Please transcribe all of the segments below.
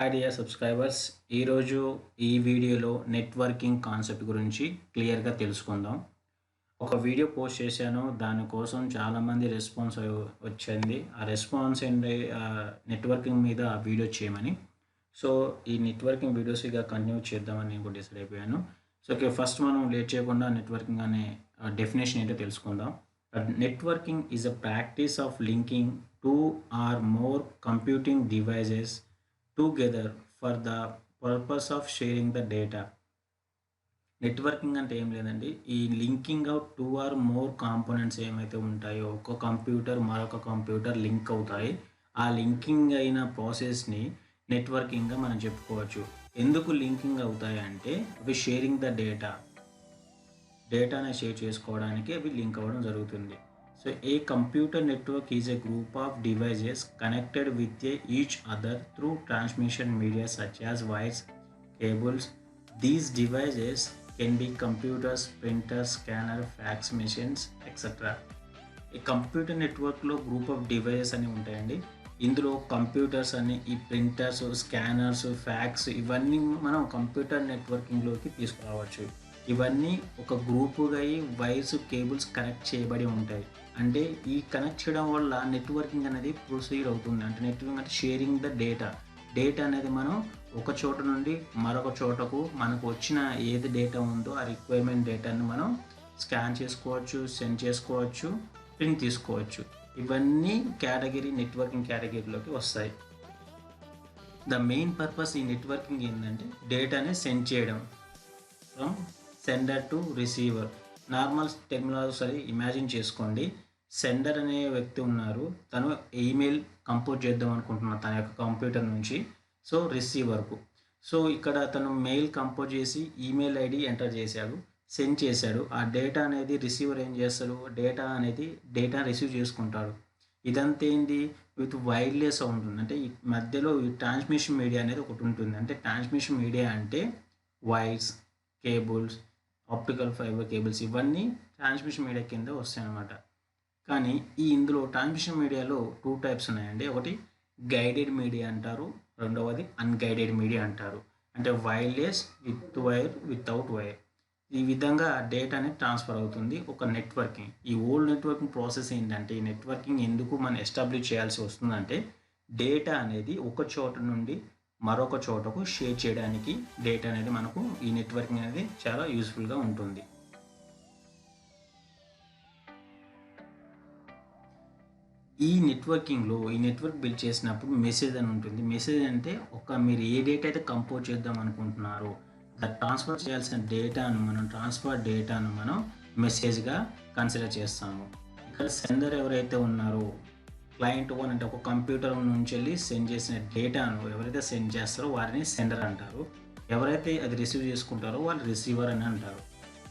Hi dear subscribers, ఈరోజు ఈ వీడియోలో నెట్వర్కింగ్ కాన్సెప్ట్ గురించి క్లియర్గా తెలుసుకుందాం. ఒక వీడియో పోస్ట్ చేశాను, దానికోసం చాలామంది రెస్పాన్స్ వచ్చింది. ఆ రెస్పాన్స్ ఏంటి, నెట్వర్కింగ్ మీద వీడియో చేయమని. సో ఈ నెట్వర్కింగ్ వీడియోస్ ఇక కంటిన్యూ చేద్దామని నేను కూడా డిసైడ్ అయిపోయాను. సో ఓకే, ఫస్ట్ మనం లేట్ చేయకుండా నెట్వర్కింగ్ అనే డెఫినేషన్ ఏంటో తెలుసుకుందాం. Networking is a practice of linking two or more computing devices together for the purpose of sharing the data. Networking అంటే ఏం లేదండి, ఈ linking out two or more components ఏమైతే ఉంటాయో, ఒక కంప్యూటర్ మరొక కంప్యూటర్ లింక్ అవుతాయి. ఆ లింకింగ్ అయిన ప్రాసెస్ని నెట్వర్కింగ్గా మనం చెప్పుకోవచ్చు. ఎందుకు లింకింగ్ అవుతాయి అంటే అవి షేరింగ్ ద డేటాని షేర్ చేసుకోవడానికి అవి లింక్ అవ్వడం జరుగుతుంది. So a computer network is a group of devices connected with each other through transmission media such as wires, cables. These devices can be computers, printers, scanner, fax machines, etc. ఈ computer నెట్వర్క్లో group of devices అని ఉంటాయండి. ఇందులో computers అని, ఈ printers, scanners, fax ఇవన్నీ మనం computer నెట్వర్కింగ్లోకి తీసుకురావచ్చు. ఇవన్నీ ఒక గ్రూపుగా అయ్యి వైర్స్, కేబుల్స్ కనెక్ట్ చేయబడి ఉంటాయి. అంటే ఈ కనెక్ట్ చేయడం వల్ల నెట్వర్కింగ్ అనేది ప్రొసీడ్ అవుతుంది. అంటే నెట్వర్కింగ్ అంటే షేరింగ్ ద డేటా అనేది మనం ఒక చోట నుండి మరొక చోటకు మనకు వచ్చిన ఏది డేటా ఉందో ఆ రిక్వైర్మెంట్ డేటాని మనం స్కాన్ చేసుకోవచ్చు, సెండ్ చేసుకోవచ్చు, ప్రింట్ తీసుకోవచ్చు. ఇవన్నీ నెట్వర్కింగ్ కేటగిరీలోకి వస్తాయి. ద మెయిన్ పర్పస్ ఈ నెట్వర్కింగ్ ఏంటంటే డేటాని సెండ్ చేయడం from sender to receiver. Normal technology imagine చేసుకోండి. సెండర్ అనే వ్యక్తి ఉన్నారు, తను ఈమెయిల్ కంపోజ్ చేద్దాం అనుకుంటున్నాను తన యొక్క కంప్యూటర్ నుంచి. సో రిసీవర్కు, సో ఇక్కడ తను మెయిల్ కంపోజ్ చేసి ఈమెయిల్ ఐడి ఎంటర్ చేశాడు, సెండ్ చేశాడు. ఆ డేటా అనేది రిసీవర్ ఏం చేస్తాడు, డేటా రిసీవ్ చేసుకుంటాడు. ఇదంతా ఏంటి, విత్ వైర్లెస్ ఉంటుంది. అంటే ఈ మధ్యలో ఈ ట్రాన్స్మిషన్ మీడియా అనేది ఒకటి ఉంటుంది. అంటే ట్రాన్స్మిషన్ మీడియా అంటే wires, cables, optical fibre cables ఇవన్నీ ట్రాన్స్మిషన్ మీడియా కింద వస్తాయి అన్నమాట. కానీ ఇందులో ట్రాన్స్మిషన్ మీడియాలో టూ టైప్స్ ఉన్నాయండి. ఒకటి గైడెడ్ మీడియా అంటారు, రెండవది అన్గైడెడ్ మీడియా అంటారు. అంటే wireless, with wire, without wire. ఈ విధంగా డేటా అనేది ట్రాన్స్ఫర్ అవుతుంది ఒక నెట్వర్కింగ్. ఈ ఓల్డ్ నెట్వర్కింగ్ ప్రాసెస్ ఏంటంటే, ఈ నెట్వర్కింగ్ ఎందుకు మనం ఎస్టాబ్లిష్ చేయాల్సి వస్తుందంటే, డేటా అనేది ఒక చోట నుండి మరొక చోటకు షేర్ చేయడానికి డేటా అనేది మనకు ఈ నెట్వర్కింగ్ అనేది చాలా యూస్ఫుల్గా ఉంటుంది. ఈ నెట్వర్క్ బిల్డ్ చేసినప్పుడు మెసేజ్ అని ఉంటుంది. మెసేజ్ అంటే మీరు ఏ డేటా అయితే కంపోజ్ చేద్దాం అనుకుంటున్నారో ట్రాన్స్ఫర్ చేయాల్సిన ట్రాన్స్ఫర్ డేటాను మనం మెసేజ్గా కన్సిడర్ చేస్తాము. ఇక్కడ సెండర్ ఎవరైతే ఉన్నారో, క్లయింట్ 1 అంటే ఒక కంప్యూటర్ నుంచి వెళ్ళి సెండ్ చేసిన డేటాను ఎవరైతే సెండ్ చేస్తారో వారిని సెండర్ అంటారు. ఎవరైతే అది రిసీవ్ చేసుకుంటారో వాళ్ళు రిసీవర్ అని అంటారు.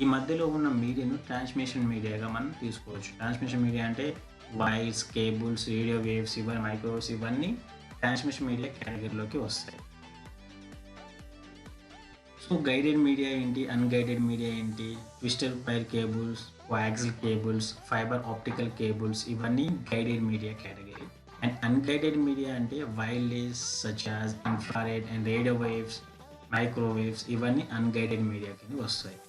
ఈ మధ్యలో ఉన్న మీడియాను ట్రాన్స్మిషన్ మీడియాగా మనం తీసుకోవచ్చు. ట్రాన్స్మిషన్ మీడియా అంటే వైర్స్, కేబుల్స్, రేడియో వేవ్స్, ఇవన్నీ మైక్రోవేవ్స్, ఇవన్నీ ట్రాన్స్మిషన్ మీడియా కేటగిరీలోకి వస్తాయి. సో గైడెడ్ మీడియా ఏంటి, అన్గైడెడ్ మీడియా ఏంటి, twisted wire cables, coaxial cables, fibre optical cables, ఇవన్నీ guided media category. And unguided media అంటే wireless such as infrared and radio waves, microwaves, ఇవన్నీ unguided media కింద వస్తాయి.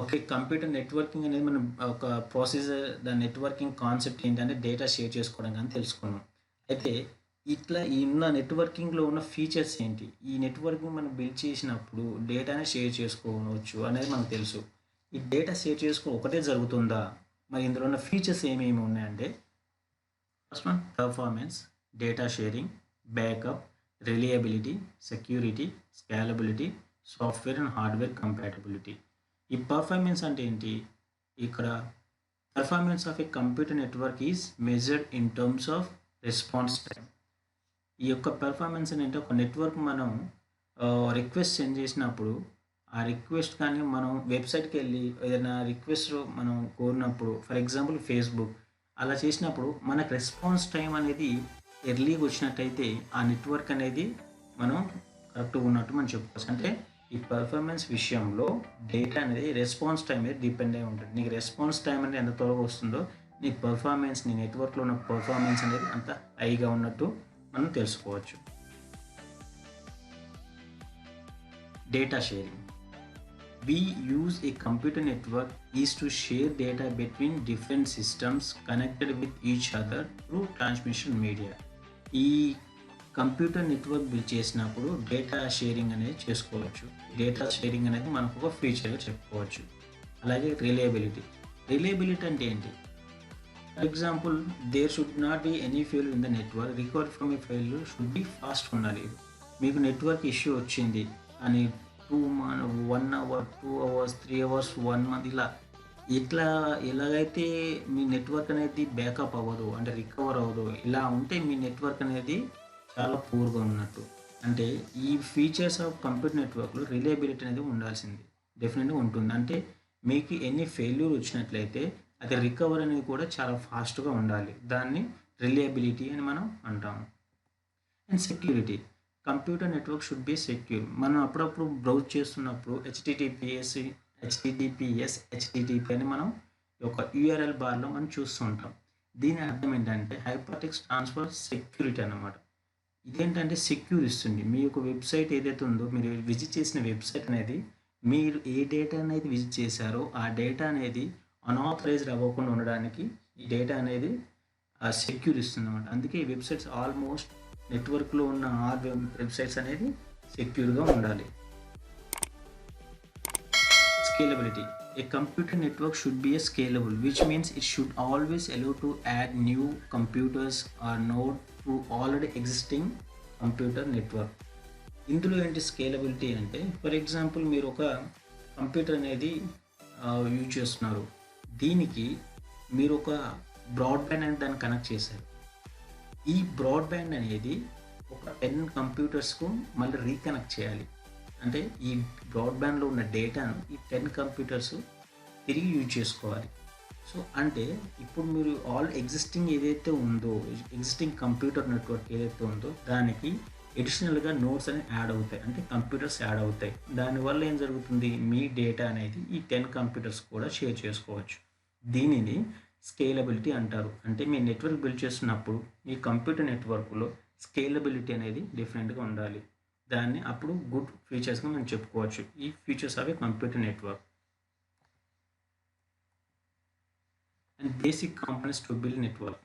Okay, computer networking అనేది మనం ఒక ప్రాసెసర్, ద నెట్వర్కింగ్ కాన్సెప్ట్ ఏంటంటే data share చేసుకోవడం కానీ తెలుసుకున్నాం. అయితే ఇట్లా ఉన్న నెట్వర్కింగ్లో ఉన్న ఫీచర్స్ ఏంటి, ఈ నెట్వర్కింగ్ మనం బిల్డ్ చేసినప్పుడు డేటాని షేర్ చేసుకోవచ్చు అనేది మనకు తెలుసు. ఈ డేటా షేర్ చేసుకో ఒకటే జరుగుతుందా, మరి ఇందులో ఉన్న ఫీచర్స్ ఏమేమి ఉన్నాయంటే, first one performance, data sharing, backup, reliability, security, scalability, software and hardware compatibility. ఈ పర్ఫార్మెన్స్ అంటే ఏంటి, ఇక్కడ performance of A computer network is measured in terms of response time. ఈ యొక్క పెర్ఫార్మెన్స్ అంటే ఒక నెట్వర్క్ మనం రిక్వెస్ట్ సెండ్ చేసినప్పుడు ఆ రిక్వెస్ట్ కానీ మనం వెబ్సైట్కి వెళ్ళి ఏదైనా రిక్వెస్ట్ మనం కోరినప్పుడు, ఫర్ ఎగ్జాంపుల్ ఫేస్బుక్ అలా చేసినప్పుడు మనకు రెస్పాన్స్ టైం అనేది ఎర్లీగా వచ్చినట్టయితే ఆ నెట్వర్క్ అనేది మనం కరెక్ట్గా ఉన్నట్టు మనం చెప్పుకోవచ్చు. అంటే ఈ పర్ఫార్మెన్స్ విషయంలో డేటా అనేది రెస్పాన్స్ టైం మీద డిపెండ్ అయి ఉంటుంది. నీకు రెస్పాన్స్ టైం అనేది ఎంత త్వరగా వస్తుందో నీ నెట్వర్క్లో ఉన్న పర్ఫార్మెన్స్ అనేది అంత హైగా ఉన్నట్టు మనం తెలుసుకోవచ్చు. Data sharing. We use a computer network is to share data between different systems connected with each other through transmission media. ఈ కంప్యూటర్ నెట్వర్క్ బిల్డ్ చేసినప్పుడు డేటా షేరింగ్ అనేది చేసుకోవచ్చు. డేటా షేరింగ్ అనేది మనకు ఒక ఫీచర్గా చెప్పుకోవచ్చు. అలాగే రిలయబిలిటీ అంటే ఏంటి? For example, there should not be any failure in the network. Recovery from a failure should be fast ఉండాలి. మీకు నెట్వర్క్ ఇష్యూ వచ్చింది అని 1 అవర్, 2 అవర్స్, 3 అవర్స్, 1 మంత్ ఇట్లా ఎలాగైతే మీ నెట్వర్క్ అనేది బ్యాకప్ అవ్వదు, అంటే రికవర్ అవ్వదు, ఇలా ఉంటే మీ నెట్వర్క్ అనేది చాలా పూర్గా ఉన్నట్టు. అంటే ఈ ఫీచర్స్ ఆఫ్ కంప్యూటర్ నెట్వర్క్లో రిలయబిలిటీ అనేది ఉండాల్సింది, డెఫినెట్గా ఉంటుంది. అంటే మీకు ఎన్ని ఫెయిల్యూర్ వచ్చినట్లయితే అది రికవర్ అనేది కూడా చాలా ఫాస్ట్గా ఉండాలి. దాన్ని రిలయబిలిటీ అని మనం అంటాము. And security. Computer network should be secure. మనం అప్పుడప్పుడు బ్రౌజ్ చేస్తున్నప్పుడు హెచ్టిటిపి అని మనం ఒక యూఆర్ఎల్ బార్లో మనం చూస్తూ ఉంటాం. దీని అర్థం ఏంటంటే హైపర్టెక్స్ట్ ట్రాన్స్ఫర్ సెక్యూరిటీ అన్నమాట. ఇదేంటంటే సెక్యూర్ ఇస్తుంది. మీ యొక్క వెబ్సైట్ ఏదైతే ఉందో, మీరు విజిట్ చేసిన వెబ్సైట్ అనేది, మీరు ఏ డేటా అనేది విజిట్ చేశారో ఆ డేటా అనేది అన్ఆథరైజ్డ్ అవ్వకుండా ఉండడానికి ఈ డేటా అనేది సెక్యూర్ ఇస్తుంది అన్నమాట. అందుకే ఈ వెబ్సైట్స్ ఆల్మోస్ట్ నెట్వర్క్లో ఉన్న ఆల్ వెబ్సైట్స్ అనేది సెక్యూర్గా ఉండాలి. Scalability. A computer network should be scalable, which means it should always allow to add new computers or node to already existing computer network. ఇందులో ఏంటి స్కేలబిలిటీ అంటే, ఫర్ ఎగ్జాంపుల్ మీరు ఒక computer అనేది యూజ్ చేస్తున్నారు. దీనికి మీరు ఒక బ్రాడ్బ్యాండ్ అనేది దాన్ని కనెక్ట్ చేశారు. ఈ బ్రాడ్బ్యాండ్ అనేది ఒక 10 కంప్యూటర్స్కు మళ్ళీ రీకనెక్ట్ చేయాలి. అంటే ఈ బ్రాడ్బ్యాండ్లో ఉన్న డేటాను ఈ 10 కంప్యూటర్స్ తిరిగి యూజ్ చేసుకోవాలి. సో అంటే ఇప్పుడు మీరు ఎగ్జిస్టింగ్ ఏదైతే ఉందో, ఎగ్జిస్టింగ్ కంప్యూటర్ నెట్వర్క్ ఏదైతే ఉందో దానికి ఎడిషనల్గా నోడ్స్ అనేవి యాడ్ అవుతాయి, అంటే కంప్యూటర్స్ యాడ్ అవుతాయి. దానివల్ల ఏం జరుగుతుంది, మీ డేటా అనేది ఈ 10 కంప్యూటర్స్ కూడా షేర్ చేసుకోవచ్చు. దీనిని స్కేలబిలిటీ అంటారు. అంటే మీ నెట్వర్క్ బిల్డ్ చేస్తున్నప్పుడు మీ కంప్యూటర్ నెట్వర్క్లో స్కేలబిలిటీ అనేది డిఫరెంట్గా ఉండాలి. దాన్ని అప్పుడు గుడ్ ఫీచర్స్గా మనం చెప్పుకోవచ్చు. ఈ features of A computer network. And basic components to build network.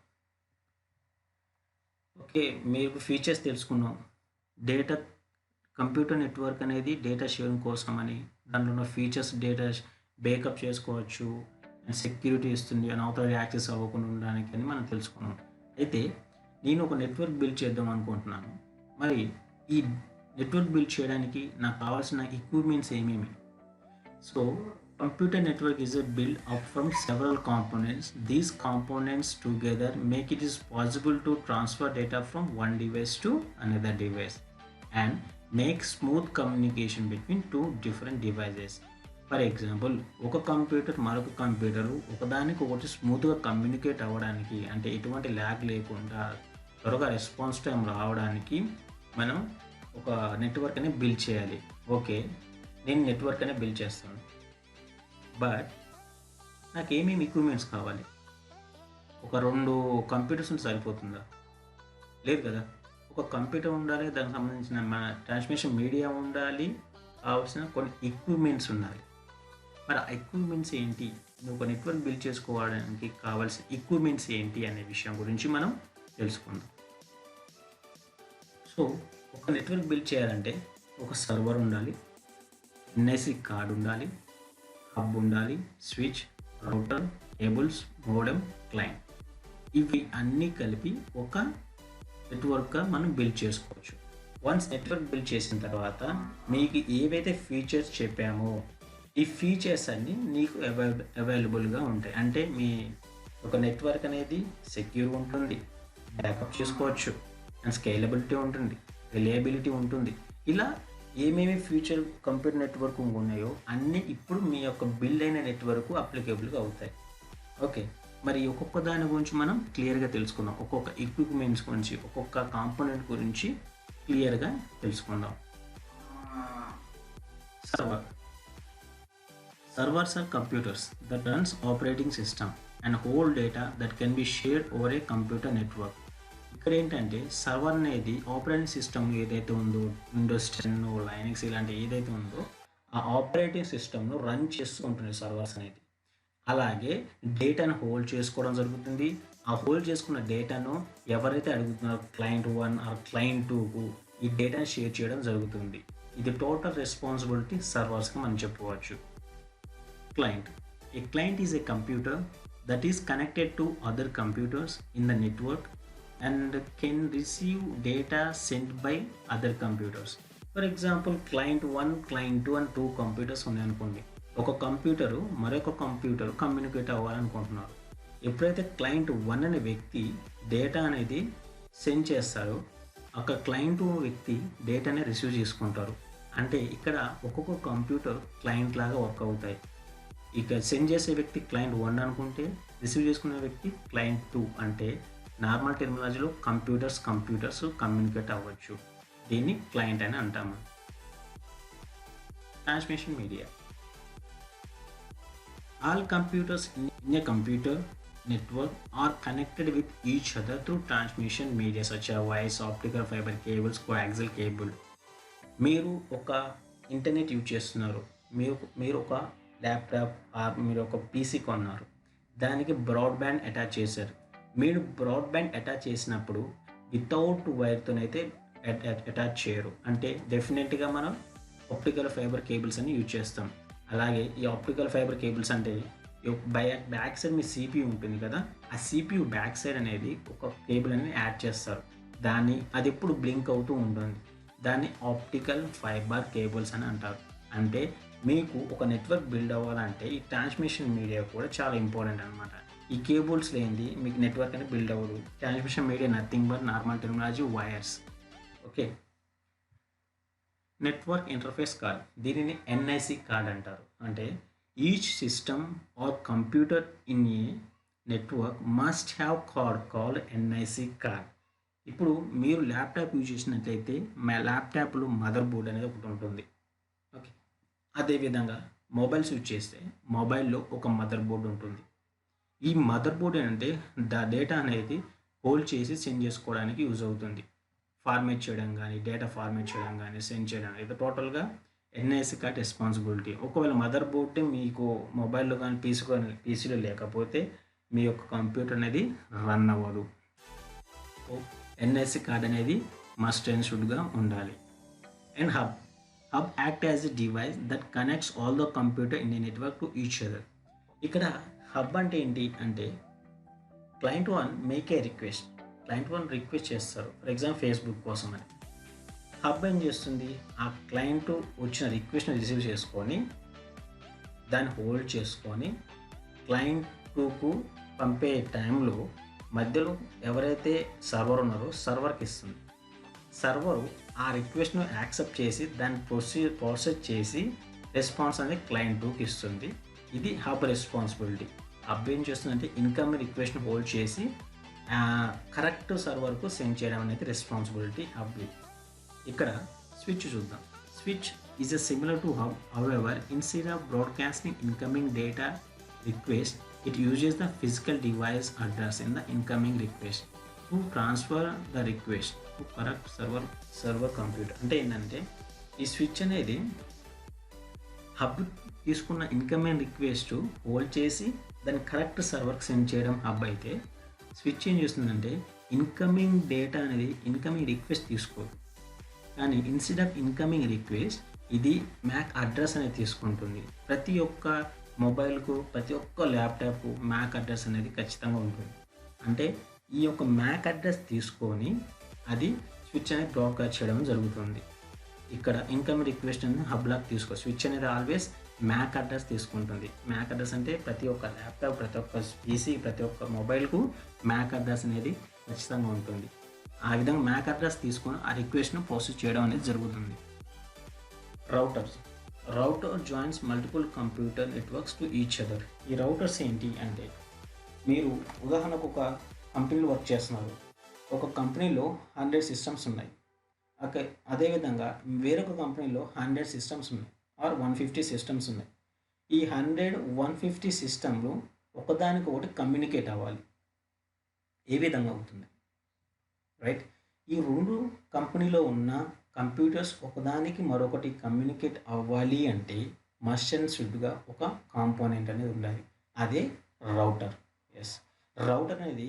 Okay, మీకు ఫీచర్స్ తెలుసుకున్నాం. డేటా కంప్యూటర్ నెట్వర్క్ అనేది డేటా షేరింగ్ కోసం అని, దాంట్లో ఉన్న ఫీచర్స్ డేటా బ్యాకప్ చేసుకోవచ్చు, అండ్ సెక్యూరిటీ ఇస్తుంది, అన్ఆథరైజ్డ్ యాక్సెస్ అవ్వకుండా ఉండడానికి అని మనం తెలుసుకున్నాం. అయితే నేను ఒక నెట్వర్క్ బిల్డ్ చేద్దాం అనుకుంటున్నాను. మరి ఈ నెట్వర్క్ బిల్డ్ చేయడానికి నాకు కావాల్సిన ఎక్విప్మెంట్స్ ఏమేమి? So computer network is a built up from several components. These components together make it is possible to transfer data from one device to another device and make smooth communication between two different devices. For example, ఒక computer మరొక computer ఒకదానికొకటి స్మూత్గా communicate అవ్వడానికి, అంటే ఎటువంటి lag లేకుండా త్వరగా response time రావడానికి మనం ఒక నెట్వర్క్ అనేది బిల్డ్ చేయాలి. ఓకే, నేను నెట్వర్క్ అనేది బిల్డ్ చేస్తాను. బట్ నాకు ఏమేమి ఎక్విప్మెంట్స్ కావాలి? ఒక 2 కంప్యూటర్స్ సరిపోతుందా? లేదు కదా. ఒక కంప్యూటర్ ఉండాలి, దానికి సంబంధించిన ట్రాన్స్మిషన్ మీడియా ఉండాలి, కావాల్సిన కొన్ని ఎక్విప్మెంట్స్ ఉండాలి. మరి ఆ ఎక్విప్మెంట్స్ ఏంటి, నువ్వు ఒక నెట్వర్క్ బిల్డ్ చేసుకోవడానికి కావాల్సిన ఎక్విప్మెంట్స్ ఏంటి అనే విషయం గురించి మనం తెలుసుకుందాం. సో ఒక నెట్వర్క్ బిల్డ్ చేయాలంటే ఒక సర్వర్ ఉండాలి, ఎన్ఐసి కార్డ్ ఉండాలి, హబ్ ఉండాలి, switch, router, cables, modem, client. ఇవి అన్నీ కలిపి ఒక నెట్వర్క్గా మనం బిల్డ్ చేసుకోవచ్చు. వన్స్ నెట్వర్క్ బిల్డ్ చేసిన తర్వాత మీకు ఏవైతే ఫీచర్స్ చెప్పామో ఈ ఫీచర్స్ అన్నీ నీకు అవైలబుల్గా ఉంటాయి. అంటే మీ ఒక నెట్వర్క్ అనేది సెక్యూర్ ఉంటుంది, బ్యాకప్ చేసుకోవచ్చు, అండ్ స్కేలబిలిటీ ఉంటుంది, రిలయబిలిటీ ఉంటుంది. ఇలా ఏమేమి ఫ్యూచర్ కంప్యూటర్ నెట్వర్క్ ఉన్నాయో అన్నీ ఇప్పుడు మీ యొక్క బిల్డ్ అయిన నెట్వర్క్ అప్లికేబుల్గా అవుతాయి. ఓకే, మరి ఒక్కొక్క దాని గురించి మనం క్లియర్గా తెలుసుకుందాం. ఒక్కొక్క ఎక్విప్మెంట్స్ గురించి, ఒక్కొక్క కాంపోనెంట్ గురించి క్లియర్గా తెలుసుకుందాం. Servers are computers that runs operating system and hold data that can be shared over a computer network. ఈ ఇక్కడ ఏంటంటే సర్వర్ అనేది ఆపరేటింగ్ సిస్టమ్ ఏదైతే ఉందో విండోస్ 10 లైనక్స్ ఇలాంటి ఏదైతే ఉందో ఆ ఆపరేటింగ్ సిస్టమ్ను రన్ చేస్తూ ఉంటుంది సర్వర్స్ అనేది. అలాగే డేటాను హోల్డ్ చేసుకోవడం జరుగుతుంది. ఆ హోల్డ్ చేసుకున్న డేటాను ఎవరైతే అడుగుతున్నారో క్లయింట్ 1 ఆర్ క్లయింట్ 2కు ఈ డేటాను షేర్ చేయడం జరుగుతుంది. ఇది టోటల్ రెస్పాన్సిబిలిటీ సర్వర్స్‌గా మనం చెప్పుకోవచ్చు. Client. A client is a computer that is connected to other computers in the network and can receive data sent by other computers. For example client 1, client 2 అని 2 computers ఉన్నాయనుకోండి. ఒక computer మరొక computer communicate అవ్వాలనుకుంటున్నారు. ఎప్పుడైతే client 1 అనే వ్యక్తి data అనేది send చేస్తారో ఒక క్లయింట్ వ్యక్తి డేటాని రిసీవ్ చేసుకుంటారు. అంటే ఇక్కడ ఒక్కొక్క కంప్యూటర్ క్లయింట్ లాగా వర్క్ అవుతాయి. ఇక సెండ్ చేసే వ్యక్తి క్లయింట్ 1 అనుకుంటే రిసీవ్ చేసుకునే వ్యక్తి క్లయింట్ 2 అంటే నార్మల్ టెర్మినాలజీలో కంప్యూటర్స్ కమ్యూనికేట్ అవ్వచ్చు. దీన్ని క్లయింట్ అని అంటాము. Transmission media. All computers in a computer network are connected with each other through transmission media such as wires, optical fibre cables, coaxial cable. మీరు ఒక ఇంటర్నెట్ యూజ్ చేస్తున్నారు. మీరు ఒక ల్యాప్టాప్ ఆర్ మీరు ఒక పీసీ కొన్నారు. దానికి బ్రాడ్బ్యాండ్ అటాచ్ చేశారు. మీరు బ్రాడ్బ్యాండ్ అటాచ్ చేసినప్పుడు వితౌట్ వైర్తోనైతే అటాచ్ చేయరు. అంటే డెఫినెట్గా మనం ఆప్టికల్ ఫైబర్ కేబుల్స్ అని యూజ్ చేస్తాం. అలాగే ఈ ఆప్టికల్ ఫైబర్ కేబుల్స్ అంటే బ్యాక్ సైడ్ మీ సిపియు ఉంటుంది కదా, ఆ సిపియు బ్యాక్ సైడ్ అనేది ఒక కేబుల్ అనేది యాడ్ చేస్తారు. అది ఎప్పుడు బ్లింక్ అవుతూ ఉంటుంది. దాన్ని ఆప్టికల్ ఫైబర్ కేబుల్స్ అని అంటారు. అంటే మీకు ఒక నెట్వర్క్ బిల్డ్ అవ్వాలంటే ఈ ట్రాన్స్మిషన్ మీడియా కూడా చాలా ఇంపార్టెంట్ అనమాట. ఈ కేబుల్స్ లేనిది మీకు నెట్వర్క్ అనేది బిల్డ్ అవ్వదు. Transmission media nothing but normal terminology wires. Okay. Network interface card, దీనిని ఎన్ఐసి కార్డ్ అంటారు. అంటే each system or computer in a network must have card called NIC card. ఇప్పుడు మీరు ల్యాప్టాప్ యూజ్ చేసినట్లయితే మా ల్యాప్టాప్లో మదర్ బోర్డ్ అనేది ఒకటి ఉంటుంది. ఓకే. అదేవిధంగా మొబైల్స్ యూజ్ చేస్తే మొబైల్లో ఒక మదర్ బోర్డ్ ఉంటుంది. ఈ మదర్ బోర్డ్ ఏంటంటే డేటా అనేది హోల్డ్ చేసి సెండ్ చేసుకోవడానికి యూజ్ అవుతుంది. ఫార్మేట్ చేయడం కానీ, డేటా ఫార్మేట్ చేయడం కానీ, సెండ్ చేయడం ఇది టోటల్గా ఎన్ఐసి కార్డ్ రెస్పాన్సిబిలిటీ. ఒకవేళ మదర్ బోర్డ్ మీకు మొబైల్లో కానీ పీసీలో లేకపోతే మీ యొక్క కంప్యూటర్ అనేది రన్ అవ్వదు. ఎన్ఐసి కార్డ్ అనేది మస్ట్ అండ్ షుడ్గా ఉండాలి. And hub act as a device that connects all the computer in a network to each other. ఇక్కడ హబ్ అంటే ఏంటి అంటే client 1 make a request. Client 1 request చేస్తారు, ఫర్ ఎగ్జాంపుల్ ఫేస్బుక్ కోసం అని. Hub ఏం చేస్తుంది, ఆ క్లయింట్ వచ్చిన రిక్వెస్ట్ని రిసీవ్ చేసుకొని దాన్ని హోల్డ్ చేసుకొని క్లయింట్ 2కు పంపే టైంలో మధ్యలో ఎవరైతే సర్వర్ ఉన్నారో సర్వర్కి ఇస్తుంది. సర్వరు ఆ రిక్వెస్ట్ను యాక్సెప్ట్ చేసి దాన్ని ప్రాసెస్ చేసి రెస్పాన్స్ అనేది క్లయింట్ 2కి ఇస్తుంది. ఇది హబ్ రెస్పాన్సిబిలిటీ. హబ్ ఏం చేస్తుందంటే ఇన్కమింగ్ రిక్వెస్ట్ని హోల్డ్ చేసి కరెక్ట్ సర్వర్కు సెండ్ చేయడం అనేది రెస్పాన్సిబిలిటీ హబ్. ఇక్కడ స్విచ్ చూద్దాం. Switch is a similar to hub, however instead of broadcasting incoming data request it uses the physical device address in the incoming request to transfer the request to correct server computer. అంటే ఏంటంటే ఈ switch అనేది hub తీసుకున్న incoming request hold చేసి దాన్ని correct సర్వర్కి send చేయడం hub అయితే, switch ఏం చేస్తుందంటే ఇన్కమింగ్ డేటా అనేది ఇన్కమింగ్ రిక్వెస్ట్ తీసుకోదు, కానీ ఇన్స్టెడ్ ఆఫ్ ఇన్కమింగ్ రిక్వెస్ట్ ఇది మ్యాక్ అడ్రస్ అనేది తీసుకుంటుంది. ప్రతి ఒక్క మొబైల్కు, ప్రతి ఒక్క ల్యాప్టాప్కు మ్యాక్ అడ్రస్ అనేది ఖచ్చితంగా ఉంటుంది. అంటే ఈ యొక్క మ్యాక్ అడ్రస్ తీసుకొని అది స్విచ్ అనేది బ్రాడ్కాస్ట్ చేయడం జరుగుతుంది. ఇక్కడ ఇన్కమింగ్ రిక్వెస్ట్ అనేది హబ్ లాక్ తీసుకో. స్విచ్ అనేది ఆల్వేస్ మ్యాక్ అడ్రస్ తీసుకుంటుంది. మ్యాక్ అడ్రస్ అంటే ప్రతి ఒక్క ల్యాప్టాప్, ప్రతి ఒక్క పీసీ, ప్రతి ఒక్క మొబైల్కు మ్యాక్ అడ్రస్ అనేది ఖచ్చితంగా ఉంటుంది. ఆ విధంగా మ్యాక్ అడ్రస్ తీసుకొని ఆ రిక్వెస్ట్ను ప్రాసెస్ చేయడం అనేది జరుగుతుంది. Router joins multiple computer networks to each other. ఈ రౌటర్స్ ఏంటి అంటే, మీరు ఉదాహరణకు ఒక కంపెనీలో వర్క్ చేస్తున్నారు. ఒక కంపెనీలో 100 సిస్టమ్స్ ఉన్నాయి. ఓకే. అదేవిధంగా వేరొక కంపెనీలో 100 సిస్టమ్స్ ఉన్నాయి ఆర్ 150 సిస్టమ్స్ ఉన్నాయి. ఈ 100, 150 సిస్టమ్లు ఒకదానికి ఒకటి కమ్యూనికేట్ అవ్వాలి. ఏ విధంగా అవుతుంది? రైట్. ఈ 2 కంపెనీలో ఉన్న కంప్యూటర్స్ ఒకదానికి మరొకటి కమ్యూనికేట్ అవ్వాలి అంటే మస్ట్ అండ్ షుడ్‌గా ఒక కాంపోనెంట్ అనేది ఉండాలి. అదే రౌటర్. యెస్. రౌటర్ అనేది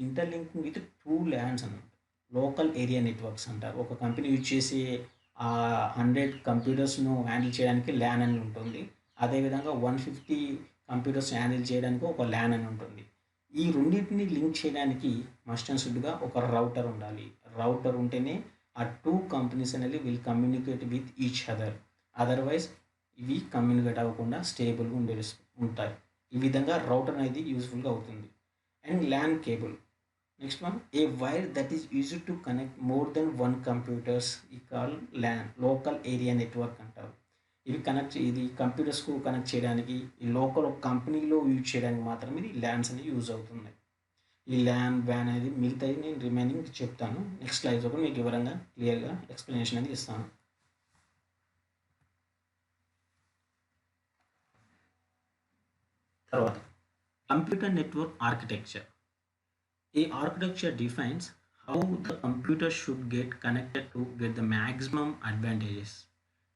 ఇంటర్లింకింగ్ విత్ 2 ల్యాన్స్ అన్నమాట. లోకల్ ఏరియా నెట్వర్క్స్ అంటారు. ఒక కంపెనీ యూజ్ చేసే 100 కంప్యూటర్స్‌ను హ్యాండిల్ చేయడానికి ల్యాన్ అని ఉంటుంది. అదేవిధంగా 150 కంప్యూటర్స్ హ్యాండిల్ చేయడానికి ఒక ల్యాన్ అని ఉంటుంది. ఈ రెండింటిని లింక్ చేయడానికి మస్ట్ అండ్ షుడ్‌గా ఒక రౌటర్ ఉండాలి. రౌటర్ ఉంటేనే ఆ 2 కంపెనీస్ అనేవి will communicate with each other. Otherwise ఇవి కమ్యూనికేట్ అవ్వకుండా స్టేబుల్‌గా ఉంటాయి. ఈ విధంగా రౌటర్ అనేది యూజ్‌ఫుల్‌గా అవుతుంది. And LAN cable. Next one, a wire that is used to connect more than 1 computers ఈ call LAN, local area network అంటారు. ఇది కంప్యూటర్స్‌కు కనెక్ట్ చేయడానికి, ఈ లోకల్ ఒక కంపెనీలో యూజ్ చేయడానికి మాత్రమే ఇది ల్యాన్స్ అనేవి యూజ్ అవుతున్నాయి. ఈ ల్యాన్, వ్యాన్ అనేది మిగతాయి నేను రిమైనింగ్ చెప్తాను. నెక్స్ట్ స్లైడ్స్‌లో కూడా మీకు వివరంగా క్లియర్‌గా ఎక్స్‌ప్లనేషన్ అనేది ఇస్తాను. తర్వాత computer network architecture. A architecture defines how the computer should get connected to get the maximum advantages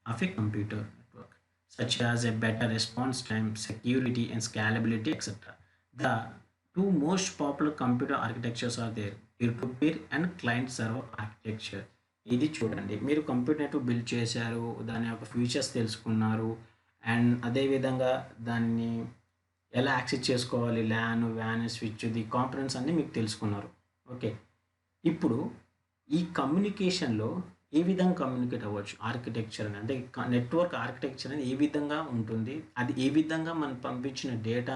of a computer network, such as a better response time, security, and scalability, etc. The two most popular computer architectures are there: peer-to-peer and client-server architecture. ఇది చూడండి, మీరు computer network build చేశారు, దాని యొక్క features తెలుసుకున్నారు, and అదేవిధంగా దాన్ని ఎలా యాక్సెస్ చేసుకోవాలి, ల్యాన్, వ్యాన్, స్విచ్, ది కాంపోనెంట్స్ అన్నీ మీకు తెలుసుకున్నారు. ఓకే. ఇప్పుడు ఈ కమ్యూనికేషన్లో ఏ విధంగా కమ్యూనికేట్ అవ్వచ్చు ఆర్కిటెక్చర్ అని, అంటే నెట్వర్క్ ఆర్కిటెక్చర్ అనేది ఏ విధంగా ఉంటుంది, అది ఏ విధంగా మనం పంపించిన డేటా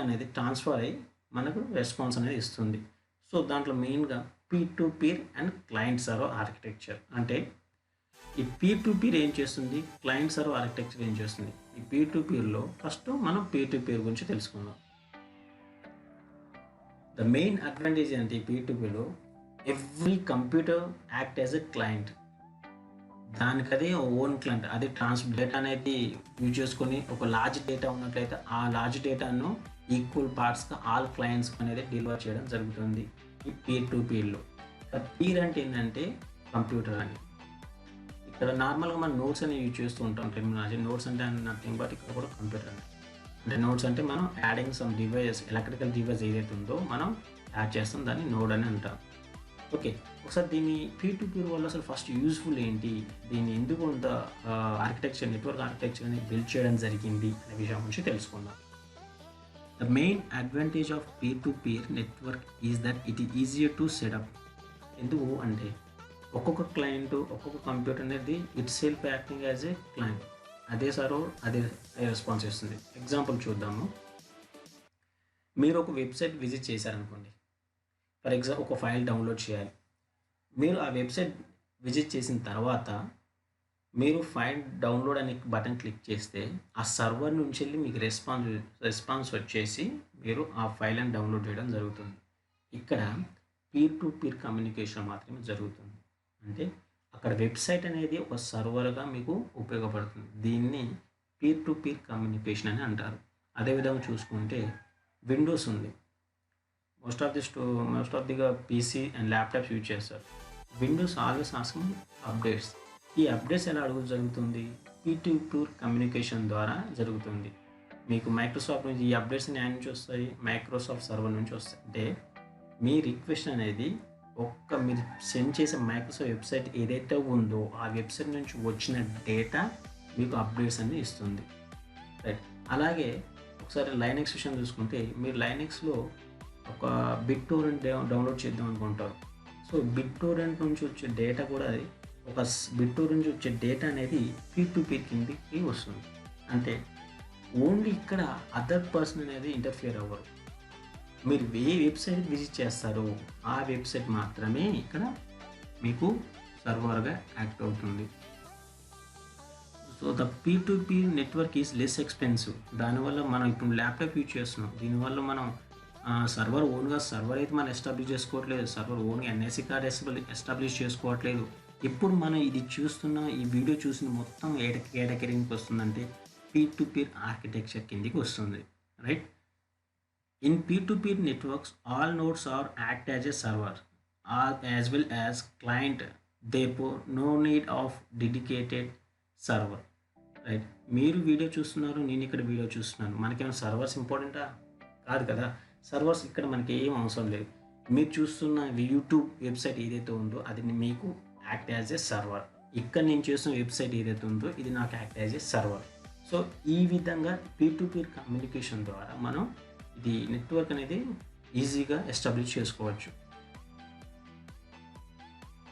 అనేది ట్రాన్స్ఫర్ అయ్యి మనకు రెస్పాన్స్ అనేది ఇస్తుంది. సో దాంట్లో మెయిన్గా peer to peer and client server architecture. అంటే ఈ పీర్ టు పీర్ ఏం చేస్తుంది, క్లయింట్ సర్వర్ ఆర్కిటెక్చర్ ఏం చేస్తుంది. ఈ పీర్ టు పీర్లో ఫస్ట్ మనం పీర్ టు పీర్ గురించి తెలుసుకుందాం. ద మెయిన్ అడ్వాంటేజ్ ఏంటి పీర్ టు పీర్లో, every computer act as a client. దానికదే ఓన్ క్లయింట్. అది డేటా అనేది యూజ్ చేసుకొని ఒక లార్జ్ డేటా ఉన్నట్లయితే ఆ లార్జ్ డేటాను ఈక్వల్ పార్ట్స్గా ఆల్ క్లయింట్స్ అనేది డెలివర్ చేయడం జరుగుతుంది ఈ పీర్ టు పీర్లో. పీర్ అంటే ఏంటంటే కంప్యూటర్ అని. ఇక్కడ నార్మల్గా మనం నోట్స్ అని యూజ్ చేస్తూ ఉంటాం టెర్మినాలజీ. నోట్స్ అంటే నథింగ్ బట్ ఇక్కడ కూడా కంప్యూటర్ అంటే నోట్స్ అంటే మనం adding some devices, electrical device ఏదైతే ఉందో మనం యాడ్ చేస్తాం, దాన్ని నోడ్ అని అంటాం. ఓకే. ఒకసారి దీన్ని పీర్ టు పీర్ వల్ల అసలు ఫస్ట్ యూజ్ఫుల్ ఏంటి, దీన్ని ఎందుకు అంత ఆర్కిటెక్చర్, నెట్వర్క్ ఆర్కిటెక్చర్ అనేది బిల్డ్ చేయడం జరిగింది అనే విషయం గురించి తెలుసుకుందాం. The main advantage of peer to peer network is that it is easier to set up. ఎందుకు అంటే ఒక్కొక్క క్లయింట్, ఒక్కొక్క కంప్యూటర్ అనేది it self acting as a client. అదే రెస్పాన్స్ ఇస్తుంది. ఎగ్జాంపుల్ చూద్దాము. మీరు ఒక వెబ్సైట్ విజిట్ చేశారనుకోండి. ఫర్ ఎగ్జాంపుల్ ఒక ఫైల్ డౌన్లోడ్ చేయాలి. మీరు ఆ వెబ్సైట్ విజిట్ చేసిన తర్వాత మీరు ఫైల్ డౌన్లోడ్ అనే బటన్ క్లిక్ చేస్తే ఆ సర్వర్ నుంచి వెళ్ళి మీకు రెస్పాన్స్ వచ్చేసి మీరు ఆ ఫైల్ని డౌన్లోడ్ చేయడం జరుగుతుంది. ఇక్కడ పీర్ టు పీర్ కమ్యూనికేషన్ మాత్రమే జరుగుతుంది. అంటే అక్కడ వెబ్సైట్ అనేది ఒక సర్వర్గా మీకు ఉపయోగపడుతుంది. దీన్ని పీర్ టు పీర్ కమ్యూనికేషన్ అని అంటారు. అదేవిధంగా చూసుకుంటే విండోస్ ఉంది. Most of the PC and laptops use చేస్తారు. Windows always asking updates. ఈ అప్డేట్స్ ఎలా జరుగుతుంది, పీర్ టు పీర్ కమ్యూనికేషన్ ద్వారా జరుగుతుంది. మీకు మైక్రోసాఫ్ట్ నుంచి ఈ అప్డేట్స్ యాడ్ నుంచి వస్తాయి, మైక్రోసాఫ్ట్ సర్వర్ నుంచి వస్తాయి. అంటే మీ రిక్వెస్ట్ అనేది మీరు సెండ్ చేసే మైక్రోసాఫ్ట్ వెబ్సైట్ ఏదైతే ఉందో ఆ వెబ్సైట్ నుంచి వచ్చిన డేటా మీకు అప్డేట్స్ అన్ని ఇస్తుంది. రైట్. అలాగే ఒకసారి లైనెక్స్ విషయం చూసుకుంటే, మీరు లైనెక్స్లో ఒక బిట్ టోరెంట్ డౌన్లోడ్ చేద్దాం అనుకుంటారు. సో బిట్ టోరెంట్ నుంచి వచ్చే డేటా కూడా ఒక బిట్ టోరెంట్ నుంచి వచ్చే డేటా అనేది పీర్ టు పీర్ కిందకి వస్తుంది. అంటే ఓన్లీ ఇక్కడ అదర్ పర్సన్ అనేది ఇంటర్ఫియర్ అవ్వరు. మీరు ఏ వెబ్సైట్ విజిట్ చేస్తారో ఆ వెబ్సైట్ మాత్రమే ఇక్కడ మీకు సర్వర్గా యాక్ట్ అవుతుంది. So the peer to peer network is less expensive. దానివల్ల మనం ఇప్పుడు ల్యాప్టాప్ యూజ్ చేస్తున్నాం. దీనివల్ల మనం సర్వర్ అయితే మనం ఎస్టాబ్లిష్ చేసుకోవట్లేదు. సర్వర్ ఓన్గా ఎన్ఐసి కార్డ్ ఎస్టాబ్లిష్ చేసుకోవట్లేదు. ఇప్పుడు మనం ఇది చూస్తున్న ఈ వీడియో చూసిన మొత్తం ఏ కేటగిరీకి వస్తుందంటే పీర్ టు పీర్ ఆర్కిటెక్చర్ కిందికి వస్తుంది. Right. In peer-to-peer networks, all nodes are act as a server, all as well as client. Therefore, no need of dedicated server. Right, మీరు వీడియో చూస్తున్నారు, నేను ఇక్కడ వీడియో చూస్తున్నాను. మనకేమైనా సర్వర్స్ ఇంపార్టెంటా? కాదు కదా. సర్వర్స్ ఇక్కడ మనకి ఏం అవసరం లేదు. మీరు చూస్తున్న యూట్యూబ్ వెబ్సైట్ ఏదైతే ఉందో అది మీకు యాక్ట్ యాజ్ ఏ సర్వర్. ఇక్కడ నేను చేస్తున్న వెబ్సైట్ ఏదైతే ఉందో ఇది నాకు act as a server. So ఈ విధంగా పీర్ టు పీర్ కమ్యూనికేషన్ ద్వారా మనం ఇది నెట్వర్క్ అనేది ఈజీగా ఎస్టాబ్లిష్ చేసుకోవచ్చు.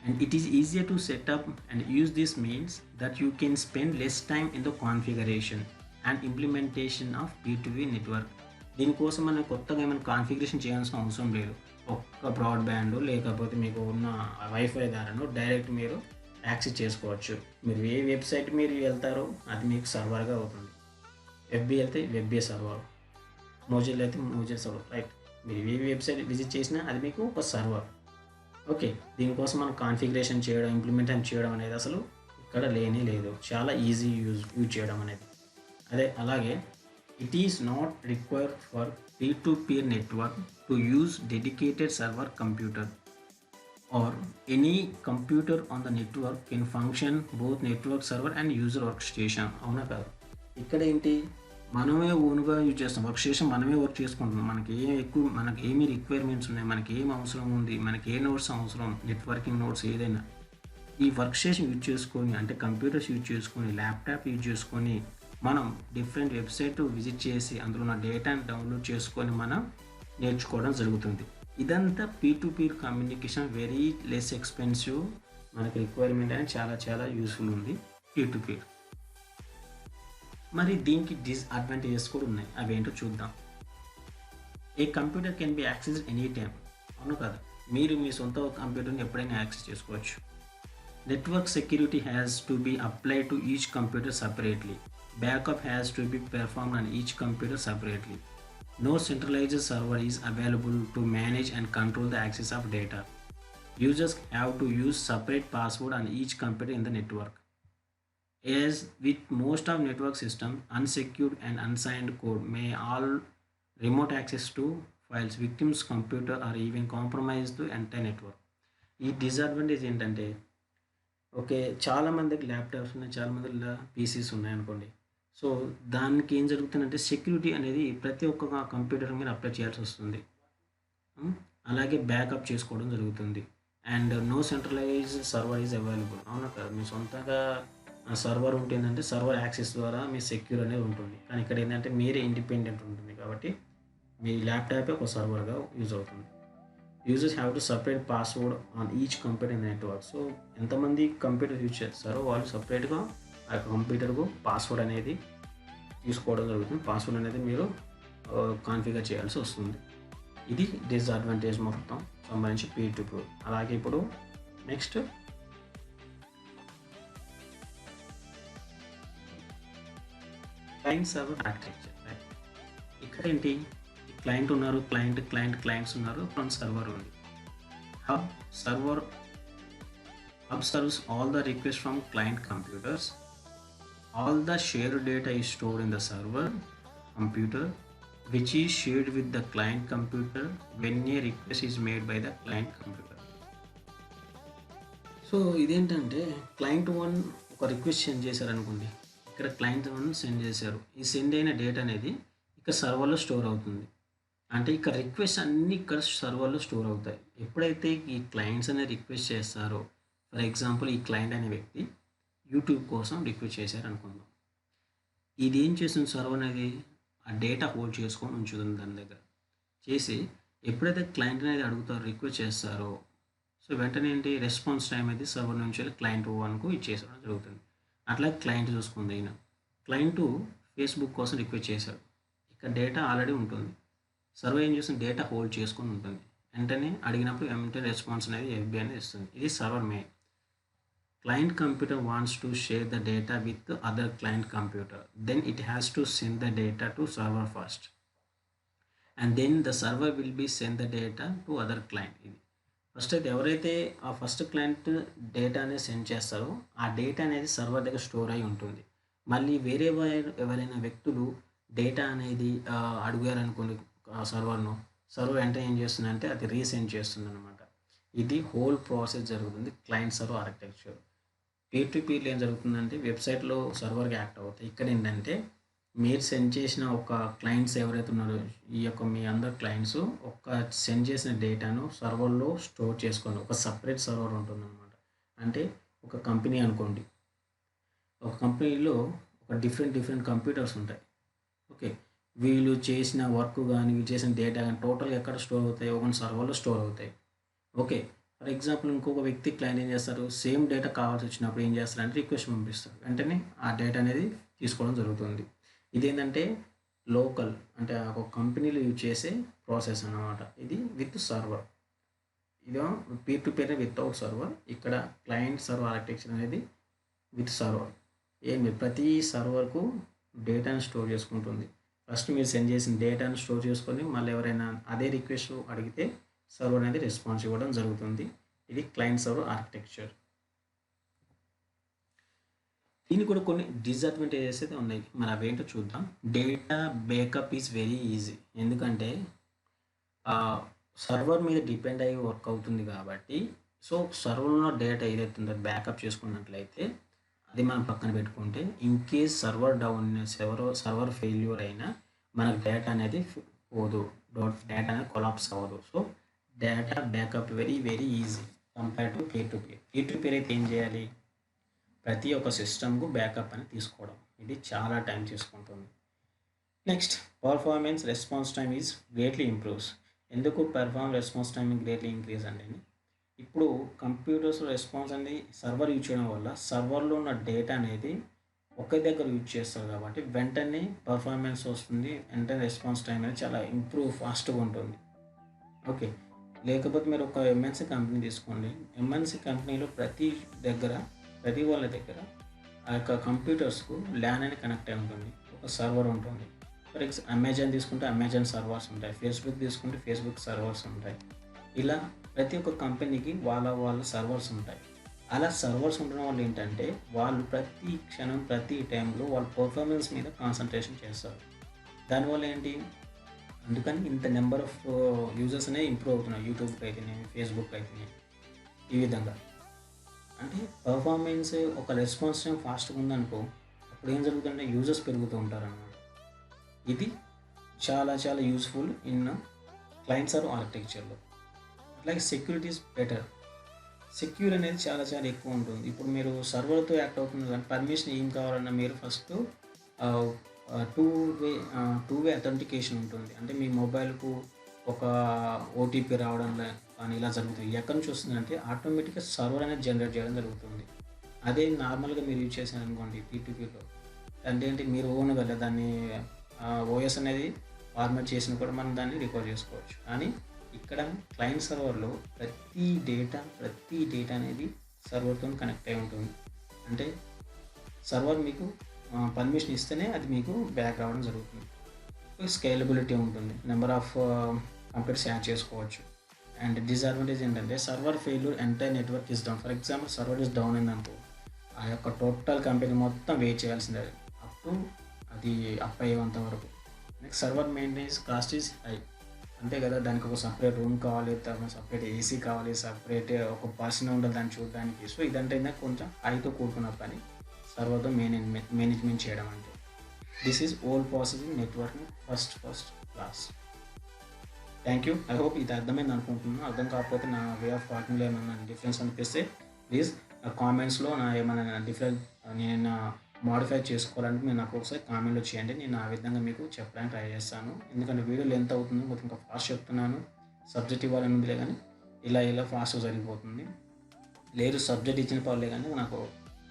And it is easier to set up and use. This means that you can spend less time in the configuration and implementation of P2P network. దీనికోసం మనం కొత్తగా ఏమైనా కాన్ఫిగరేషన్ చేయాల్సిన అవసరం లేదు. ఒక్క బ్రాడ్బ్యాండ్ లేకపోతే మీకు ఉన్న వైఫై ద్వారాను డైరెక్ట్ మీరు యాక్సెస్ చేసుకోవచ్చు. మీరు ఏ వెబ్సైట్ మీరు వెళ్తారో అది మీకు సర్వర్గా అవుతుంది. ఎఫ్బి వెళ్తే వెబ్బే సర్వర్, మోజిల్ అయితే మోజిల్ సర్వర్. రైట్, మీరు ఏ వెబ్సైట్ విజిట్ చేసినా అది మీకు ఒక సర్వర్. ఓకే, దీనికోసం మనం కాన్ఫిగరేషన్ చేయడం, ఇంప్లిమెంటేషన్ చేయడం అనేది అసలు ఇక్కడ లేనే లేదు. చాలా ఈజీ యూజ్ చేయడం అనేది. అలాగే it is not required for peer to peer network to use dedicated server computer or any computer on the network can function both network server and user work station. అవునా కాదు? ఇక్కడ ఏంటి, మనమే ఓన్గా use చేస్తాం. వర్క్ స్టేషన్ మనమే work చేసుకుంటున్నాం. మనకి ఏమి రిక్వైర్మెంట్స్ ఉన్నాయి, మనకి ఏం అవసరం ఉంది, మనకి ఏ నోట్స్ అవసరం, నెట్వర్కింగ్ నోట్స్ ఏదైనా ఈ వర్క్ స్టేషన్ యూజ్ చేసుకొని, అంటే కంప్యూటర్స్ యూజ్ చేసుకొని, ల్యాప్టాప్ యూజ్ చేసుకొని మనం డిఫరెంట్ వెబ్సైట్ విజిట్ చేసి అందులో ఉన్న డేటాను డౌన్లోడ్ చేసుకొని మనం నేర్చుకోవడం జరుగుతుంది. ఇదంతా peer to peer communication, very less expensive, మనకి రిక్వైర్మెంట్ అని చాలా చాలా యూస్ఫుల్ ఉంది పీర్ టు పీర్. మరి దీనికి డిస్అడ్వాంటేజెస్ కూడా ఉన్నాయి, అవేంటో చూద్దాం. A computer can be access any time. అవును కదా, మీరు మీ సొంత కంప్యూటర్ని ఎప్పుడైనా యాక్సెస్ చేసుకోవచ్చు. Network security has to be apply to each computer separately. Backup has to be perform on each computer separately. No centralized server is available to manage and control the access of data. Users have to use separate password on each computer in the network. As with most of network systems, unsecured and unsigned code may all remote access to files, victims' computer or even compromise to entire network. ఈ disadvantage ఏంటంటే, okay, చాలామందికి laptops ఉన్నాయి, చాలామంది Pisces ఉన్నాయి అనుకోండి. So దానికి ఏం జరుగుతుందంటే సెక్యూరిటీ అనేది ప్రతి ఒక్క కంప్యూటర్ మీద అప్లై చేయాల్సి వస్తుంది. అలాగే బ్యాకప్ చేసుకోవడం జరుగుతుంది. And no centralised server is available. అవునా కదా, మీ సొంతంగా సర్వర్ ఉంటుందంటే సర్వర్ యాక్సెస్ ద్వారా మీ సెక్యూర్ అనేది ఉంటుంది. కానీ ఇక్కడ ఏంటంటే మీరే ఇండిపెండెంట్ ఉంటుంది కాబట్టి మీ ల్యాప్టాపే ఒక సర్వర్గా యూజ్ అవుతుంది. Users have to separate password on each computer in network. So ఎంతమంది కంప్యూటర్ యూజ్ చేస్తారో వాళ్ళు సపరేట్గా ఆ కంప్యూటర్కు పాస్వర్డ్ అనేది తీసుకోవడం జరుగుతుంది. పాస్వర్డ్ అనేది మీరు కాన్ఫిగర్ చేయాల్సి వస్తుంది. ఇది డిస్అడ్వాంటేజ్ మొత్తం సంబంధించి పీర్ టు పీర్. అలాగే ఇప్పుడు నెక్స్ట్ క్లయింట్ సర్వర్ ఆర్కిటెక్చర్. ఇక్కడ ఏంటి, క్లయింట్ ఉన్నారు, క్లయింట్స్ ఉన్నారు, ఫ్రంట్ సర్వర్ ఉంది. Hub serves all the requests from client computers. All the shared data is stored in the server computer, which is shared with the client computer when a request is made by the client computer. So ఇదేంటంటే client 1 ఒక request send చేశారు అనుకోండి. ఇక్కడ client 1 send చేశారు. ఈ send అయిన data అనేది ఇక్కడ సర్వర్లో స్టోర్ అవుతుంది. అంటే ఇక్కడ రిక్వెస్ట్ అన్నీ ఇక్కడ సర్వర్లో స్టోర్ అవుతాయి. ఎప్పుడైతే ఈ క్లయింట్స్ అనేది రిక్వెస్ట్ చేస్తారో, ఫర్ ఎగ్జాంపుల్ ఈ క్లయింట్ అనే వ్యక్తి యూట్యూబ్ కోసం రిక్వెస్ట్ చేశారు అనుకుందాం. ఇది ఏం చేస్తుంది, సర్వర్ అనేది ఆ డేటా హోల్డ్ చేసుకొని ఉంచుతుంది దాని దగ్గర. చేసి ఎప్పుడైతే క్లయింట్ అనేది అడుగుతారో, రిక్వెస్ట్ చేస్తారో, సో వెంటనే ఏంటి రెస్పాన్స్ టైం అయితే సర్వర్ నుంచి వెళ్ళి క్లయింట్ 1కు ఇచ్చేసడం జరుగుతుంది. అట్లా క్లయింట్ చూసుకుంది. అయినా క్లయింట్ ఫేస్బుక్ కోసం రిక్వెస్ట్ చేశాడు. ఇక్కడ డేటా ఆల్రెడీ ఉంటుంది. సర్వర్ ఏం చేస్తుంది, డేటా హోల్డ్ చేసుకొని ఉంటుంది. వెంటనే అడిగినప్పుడు వెంటనే రెస్పాన్స్ అనేది ఎఫ్బి అనేది ఇస్తుంది. ఇది server main. Client computer wants to share the data with the other client computer. Then it has to send the data to server first. And then the server will be send the data to other client. First అయితే ఎవరైతే ఆ first client data అనేది send చేస్తారో ఆ data అనేది server దగ్గర store అయి ఉంటుంది. మళ్ళీ వేరే ఎవరైనా వ్యక్తులు డేటా అనేది అడిగారనుకోండి సర్వర్ను. సర్వర్ వెంటనే ఏం చేస్తుందంటే అది రీసెండ్ చేస్తుందనమాట. ఇది హోల్ ప్రాసెస్ జరుగుతుంది client server architecture. Peer to పీర్లో ఏం జరుగుతుందంటే వెబ్సైట్లో సర్వర్గా యాక్ట్ అవుతాయి. ఇక్కడ ఏంటంటే మీరు సెండ్ చేసిన ఒక క్లయింట్స్ ఎవరైతే ఉన్నారో ఈ యొక్క మీ అందరు క్లయింట్స్ ఒక సెండ్ చేసిన డేటాను సర్వర్లో స్టోర్ చేసుకోండి. ఒక సపరేట్ సర్వర్ ఉంటుందన్నమాట. అంటే ఒక కంపెనీ అనుకోండి, ఒక కంపెనీలో ఒక డిఫరెంట్ కంప్యూటర్స్ ఉంటాయి. ఓకే, వీళ్ళు చేసిన వర్క్ కానీ వీళ్ళు చేసిన డేటా కానీ టోటల్గా ఎక్కడ స్టోర్ అవుతాయి? ఒక సర్వర్లో స్టోర్ అవుతాయి. ఓకే, ఫర్ ఎగ్జాంపుల్ ఇంకొక వ్యక్తి క్లయింట్ ఏం చేస్తారు, సేమ్ డేటా కావాల్సి వచ్చినప్పుడు ఏం చేస్తారంటే రిక్వెస్ట్ పంపిస్తారు. వెంటనే ఆ డేటా అనేది తీసుకోవడం జరుగుతుంది. ఇదేంటంటే లోకల్, అంటే ఒక కంపెనీలో యూజ్ చేసే ప్రాసెస్ అన్నమాట. ఇది విత్ సర్వర్. ఇదో peer to peer without server. ఇక్కడ క్లయింట్ సర్వర్ ఆర్కిటెక్చర్ అనేది విత్ సర్వర్. ఏమి ప్రతి సర్వర్కు డేటాను స్టోర్ చేసుకుంటుంది. ఫస్ట్ మీరు సెండ్ చేసిన డేటాను స్టోర్ చేసుకొని మళ్ళీ ఎవరైనా అదే రిక్వెస్ట్ అడిగితే సర్వర్ అనేది రెస్పాన్స్ ఇవ్వడం జరుగుతుంది. ఇది క్లయింట్ సర్వర్ ఆర్కిటెక్చర్. దీనికి కూడా కొన్ని డిసడ్వాంటేజెస్ అయితే ఉన్నాయి. మరి అవేంటో చూద్దాం. Data backup is very easy. ఎందుకంటే సర్వర్ మీద డిపెండ్ అయ్యి వర్క్ అవుతుంది కాబట్టి, సో సర్వర్లో డేటా ఏదైతే ఉందో బ్యాకప్ చేసుకున్నట్లయితే అది మనం పక్కన పెట్టుకుంటే in case server down server failure అయినా మనకు డేటా అనేది పోదు, డేటా అనేది కొలాప్స్ అవ్వదు. So data backup very easy compare to peer to peer. Peer to peer అయితే ఏం చేయాలి, ప్రతి ఒక్క సిస్టమ్కు బ్యాకప్ అని తీసుకోవడం. ఇది చాలా టైం తీసుకుంటుంది. Next, performance response time is greatly improves. ఎందుకు రెస్పాన్స్ టైం గ్రేట్లీ ఇంక్రీజ్ అంటే, ఇప్పుడు కంప్యూటర్స్ రెస్పాన్స్ అనేది సర్వర్ యూజ్ చేయడం వల్ల సర్వర్లో ఉన్న డేటా అనేది ఒకే దగ్గర యూజ్ చేస్తారు కాబట్టి వెంటనే పర్ఫార్మెన్స్ వస్తుంది, వెంటనే రెస్పాన్స్ టైం అనేది చాలా ఫాస్ట్గా ఉంటుంది. ఓకే, లేకపోతే మీరు ఒక ఎంఎన్సీ కంపెనీ తీసుకోండి. ఎంఎన్సీ కంపెనీలో ప్రతి వాళ్ళ దగ్గర ఆ యొక్క కంప్యూటర్స్కు ల్యాన్ అని కనెక్ట్ అయి ఉంటుంది, ఒక సర్వర్ ఉంటుంది. ఫర్ ఎగ్జాంపుల్ అమెజాన్ తీసుకుంటే అమెజాన్ సర్వర్స్ ఉంటాయి, ఫేస్బుక్ తీసుకుంటే ఫేస్బుక్ సర్వర్స్ ఉంటాయి. ఇలా ప్రతి ఒక్క కంపెనీకి వాళ్ళ సర్వర్స్ ఉంటాయి. అలా సర్వర్స్ ఉండడం వల్ల ఏంటంటే వాళ్ళు ప్రతి క్షణం ప్రతి టైంలో వాళ్ళ పర్ఫార్మెన్స్ మీద కాన్సన్ట్రేషన్ చేస్తారు. దానివల్ల ఏంటి, అందుకని ఇంత నెంబర్ ఆఫ్ యూజర్స్ అనేవి ఇంప్రూవ్ అవుతున్నాయి. యూట్యూబ్కి అయితేనే, ఫేస్బుక్ అయితేనే. ఈ విధంగా అంటే పర్ఫార్మెన్స్ ఒక రెస్పాన్స్ టైం ఫాస్ట్గా ఉందనుకో, అప్పుడు ఏం జరుగుతుందంటే యూజర్స్ పెరుగుతూ ఉంటారు అన్నమాట. ఇది చాలా యూస్ఫుల్ ఇన్ క్లయింట్ సర్వర్ ఆర్కిటెక్చర్లో. అట్లాగే సెక్యూరిటీ ఈజ్ బెటర్. సెక్యూర్ అనేది చాలా ఎక్కువ ఉంటుంది. ఇప్పుడు మీరు సర్వర్తో యాక్ట్ అవుతుంది కానీ పర్మిషన్ ఏం కావాలన్నా మీరు ఫస్ట్ టూ వే అథెంటికేషన్ ఉంటుంది. అంటే మీ మొబైల్కు ఒక ఓటీపీ రావడం కానీ ఇలా జరుగుతుంది. ఎక్కడి నుంచి వస్తుందంటే ఆటోమేటిక్గా సర్వర్ అనేది జనరేట్ చేయడం జరుగుతుంది. అదే నార్మల్గా మీరు యూజ్ చేశారు అనుకోండి పీటీపీలో, అంటే ఏంటి మీరు ఓన్గా దాన్ని ఓఎస్ అనేది ఫార్మాట్ చేసిన కూడా మనం దాన్ని రికార్డ్ చేసుకోవచ్చు. కానీ ఇక్కడ క్లయింట్ సర్వర్లో ప్రతి డేటా అనేది సర్వర్తో కనెక్ట్ అయి ఉంటుంది. అంటే సర్వర్ మీకు పర్మిషన్ ఇస్తేనే అది మీకు బ్యాక్ రావడం జరుగుతుంది. స్కేలబిలిటీ ఉంటుంది, నెంబర్ ఆఫ్ కంప్యూటర్స్ యాడ్ చేసుకోవచ్చు. అండ్ డిసడ్వాంటేజ్ ఏంటంటే server failure entire network is down. For example server is down అయిందనుకో, ఆ యొక్క టోటల్ కంపెనీ మొత్తం వెయిట్ చేయాల్సిందే అది అప్ అయ్యేంత వరకు. Next, server maintenance cost is high. అంతే కదా, దానికి ఒక సపరేట్ రూమ్ కావాలి, సపరేట్ ఏసీ కావాలి, సపరేట్ ఒక పర్సన్ ఉండాలి దాన్ని చూడడానికి. సో ఇదంటే కొంచెం హైతో కూడుకున్న పని సర్వర్తో మేనేజ్మెంట్ చేయడం అంటే. This is whole process in networking first class. Thank you. I hope ఇది అర్థమైంది అనుకుంటున్నాను. అర్థం కాకపోతే నా వే ఆఫ్ టాకింగ్లో ఏమైనా డిఫరెన్స్ అనిపిస్తే ప్లీజ్ కామెంట్స్లో ఏమైనా నేను మాడిఫై చేసుకోవాలంటే మీరు నాకు ఒకసారి కామెంట్లో చేయండి. నేను ఆ విధంగా మీకు చెప్పడానికి ట్రై చేస్తాను. ఎందుకంటే వీడియో లెంత్ అవుతుంది, కొంచెం ఇంకా ఫాస్ట్ చెప్తున్నాను. సబ్జెక్ట్ ఇవ్వాలని ఉందిలే కానీ ఇలా ఫాస్ట్గా జరిగిపోతుంది. లేదు సబ్జెక్ట్ ఇచ్చిన పర్లే కానీ నాకు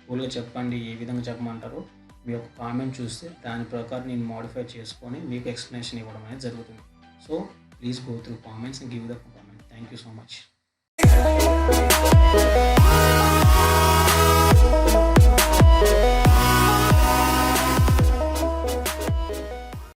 కూల్గా చెప్పండి, ఏ విధంగా చెప్పమంటారో మీ యొక్క కామెంట్ చూస్తే దాని ప్రకారం నేను మాడిఫై చేసుకొని మీకు ఎక్స్ప్లెనేషన్ ఇవ్వడం అనేది జరుగుతుంది. So please go through comments and give the comment. Thank you so much.